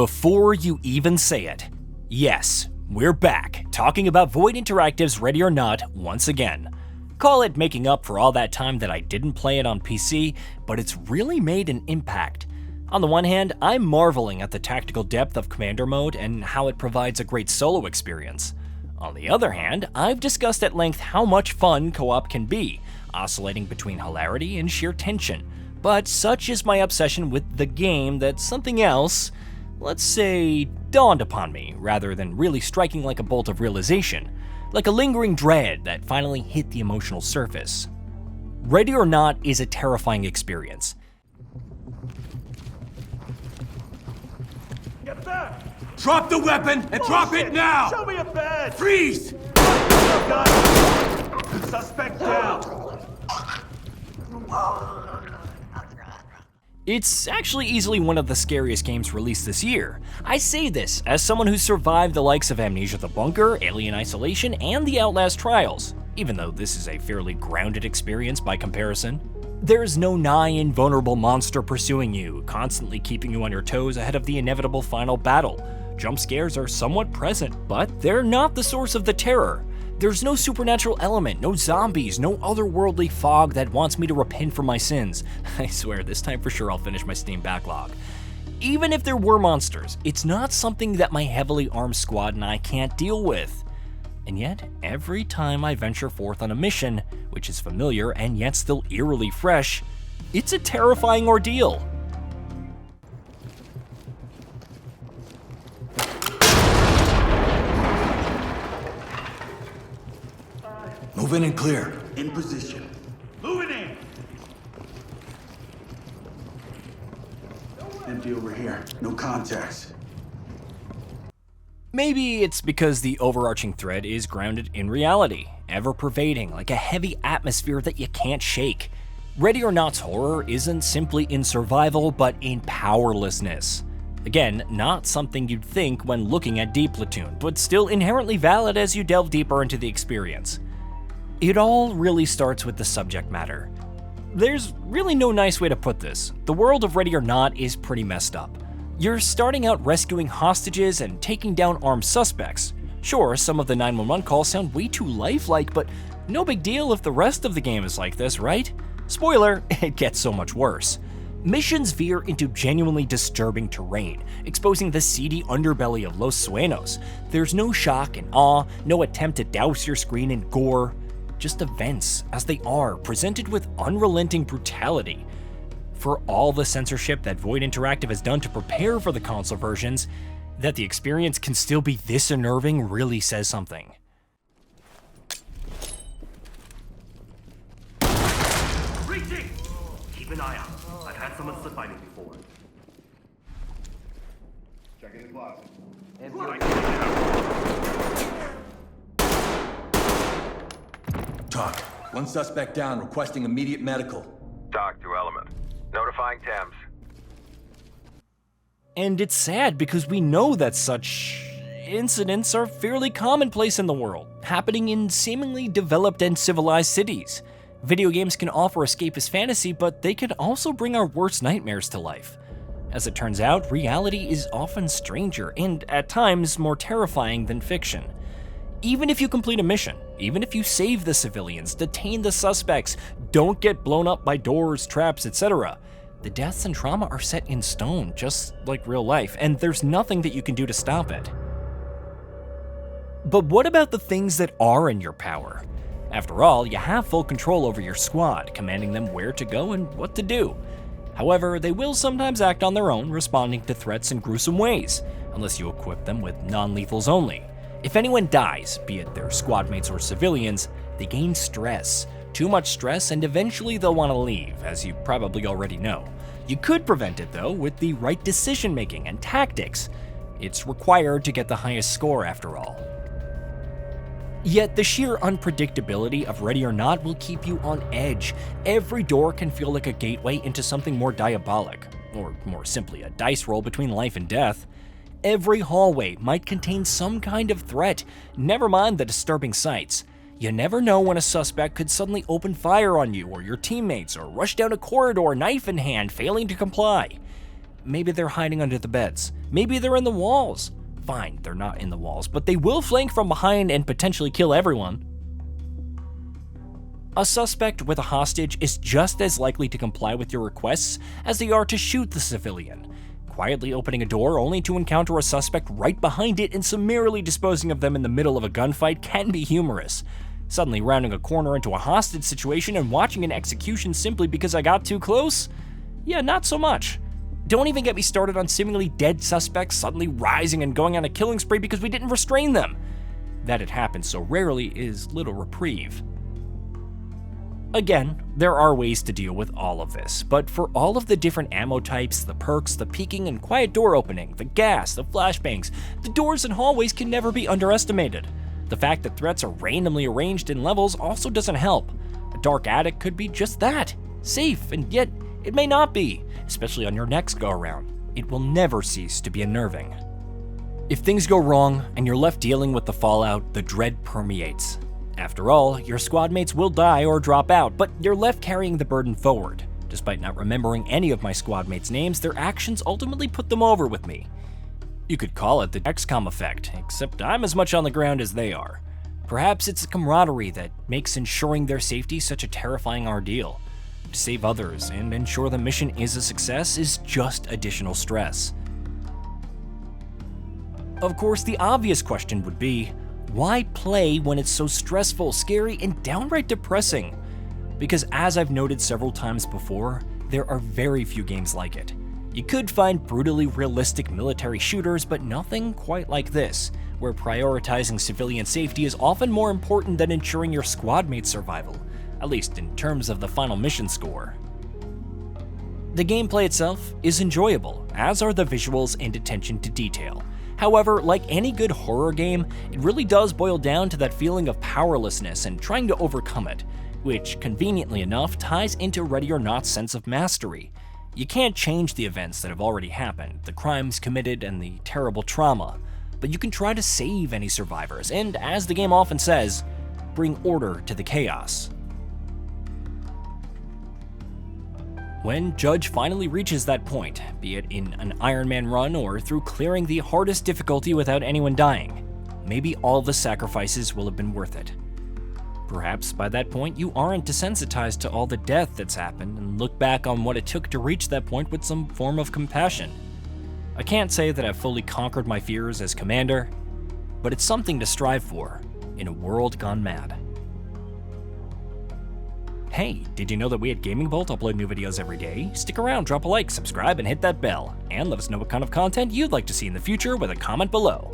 Before you even say it, yes, we're back, talking about Void Interactive's Ready or Not once again. Call it making up for all that time that I didn't play it on PC, but it's really made an impact. On the one hand, I'm marveling at the tactical depth of Commander Mode and how it provides a great solo experience. On the other hand, I've discussed at length how much fun co-op can be, oscillating between hilarity and sheer tension. But such is my obsession with the game that something else, let's say, dawned upon me, rather than really striking like a bolt of realization, like a lingering dread that finally hit the emotional surface. Ready or Not is a terrifying experience. Get back! Drop the weapon and drop it now! Show me a bed! Freeze! Suspect down! It's actually easily one of the scariest games released this year. I say this as someone who survived the likes of Amnesia the Bunker, Alien Isolation, and the Outlast Trials, even though this is a fairly grounded experience by comparison. There's no nigh invulnerable monster pursuing you, constantly keeping you on your toes ahead of the inevitable final battle. Jump scares are somewhat present, but they're not the source of the terror. There's no supernatural element, no zombies, no otherworldly fog that wants me to repent for my sins. I swear, this time for sure I'll finish my Steam backlog. Even if there were monsters, it's not something that my heavily armed squad and I can't deal with. And yet, every time I venture forth on a mission, which is familiar and yet still eerily fresh, it's a terrifying ordeal. Move in and clear. In position. Moving in! Empty over here. No contacts. Maybe it's because the overarching thread is grounded in reality, ever-pervading, like a heavy atmosphere that you can't shake. Ready or Not's horror isn't simply in survival, but in powerlessness. Again, not something you'd think when looking at Deep Platoon, but still inherently valid as you delve deeper into the experience. It all really starts with the subject matter. There's really no nice way to put this. The world of Ready or Not is pretty messed up. You're starting out rescuing hostages and taking down armed suspects. Sure, some of the 911 calls sound way too lifelike, but no big deal if the rest of the game is like this, right? Spoiler, it gets so much worse. Missions veer into genuinely disturbing terrain, exposing the seedy underbelly of Los Sueños. There's no shock and awe, no attempt to douse your screen in gore. Just events, as they are, presented with unrelenting brutality. For all the censorship that Void Interactive has done to prepare for the console versions, that the experience can still be this unnerving really says something. Reaching! Keep an eye out. I've had someone slip by me before. Checking the closet. Talk. One suspect down, requesting immediate medical. Talk to Element. Notifying Thames. And it's sad because we know that such incidents are fairly commonplace in the world, happening in seemingly developed and civilized cities. Video games can offer escapist fantasy, but they can also bring our worst nightmares to life. As it turns out, reality is often stranger and, at times, more terrifying than fiction. Even if you complete a mission, even if you save the civilians, detain the suspects, don't get blown up by doors, traps, etc., the deaths and trauma are set in stone, just like real life, and there's nothing that you can do to stop it. But what about the things that are in your power? After all, you have full control over your squad, commanding them where to go and what to do. However, they will sometimes act on their own, responding to threats in gruesome ways, unless you equip them with non-lethals only. If anyone dies, be it their squad mates or civilians, they gain stress. Too much stress, and eventually they'll want to leave, as you probably already know. You could prevent it, though, with the right decision-making and tactics. It's required to get the highest score, after all. Yet the sheer unpredictability of Ready or Not will keep you on edge. Every door can feel like a gateway into something more diabolic, or more simply, a dice roll between life and death. Every hallway might contain some kind of threat, never mind the disturbing sights. You never know when a suspect could suddenly open fire on you or your teammates, or rush down a corridor knife in hand, failing to comply. Maybe they're hiding under the beds. Maybe they're in the walls. Fine, they're not in the walls, but they will flank from behind and potentially kill everyone. A suspect with a hostage is just as likely to comply with your requests as they are to shoot the civilian. Quietly opening a door only to encounter a suspect right behind it and summarily disposing of them in the middle of a gunfight can be humorous. Suddenly rounding a corner into a hostage situation and watching an execution simply because I got too close? Yeah, not so much. Don't even get me started on seemingly dead suspects suddenly rising and going on a killing spree because we didn't restrain them. That it happens so rarely is little reprieve. Again, there are ways to deal with all of this, but for all of the different ammo types, the perks, the peeking and quiet door opening, the gas, the flashbangs, the doors and hallways can never be underestimated. The fact that threats are randomly arranged in levels also doesn't help. A dark attic could be just that, safe, and yet it may not be, especially on your next go-around. It will never cease to be unnerving. If things go wrong and you're left dealing with the fallout, the dread permeates. After all, your squad mates will die or drop out, but you're left carrying the burden forward. Despite not remembering any of my squad mates' names, their actions ultimately put them over with me. You could call it the XCOM effect, except I'm as much on the ground as they are. Perhaps it's the camaraderie that makes ensuring their safety such a terrifying ordeal. To save others and ensure the mission is a success is just additional stress. Of course, the obvious question would be, why play when it's so stressful, scary, and downright depressing? Because as I've noted several times before, there are very few games like it. You could find brutally realistic military shooters, but nothing quite like this, where prioritizing civilian safety is often more important than ensuring your squad mate's survival, at least in terms of the final mission score. The gameplay itself is enjoyable, as are the visuals and attention to detail. However, like any good horror game, it really does boil down to that feeling of powerlessness and trying to overcome it, which, conveniently enough, ties into Ready or Not's sense of mastery. You can't change the events that have already happened, the crimes committed, and the terrible trauma, but you can try to save any survivors, and as the game often says, bring order to the chaos. When Judge finally reaches that point, be it in an Iron Man run or through clearing the hardest difficulty without anyone dying, maybe all the sacrifices will have been worth it. Perhaps by that point you aren't desensitized to all the death that's happened and look back on what it took to reach that point with some form of compassion. I can't say that I've fully conquered my fears as Commander, but it's something to strive for in a world gone mad. Hey, did you know that we at Gaming Vault upload new videos every day? Stick around, drop a like, subscribe, and hit that bell. And let us know what kind of content you'd like to see in the future with a comment below.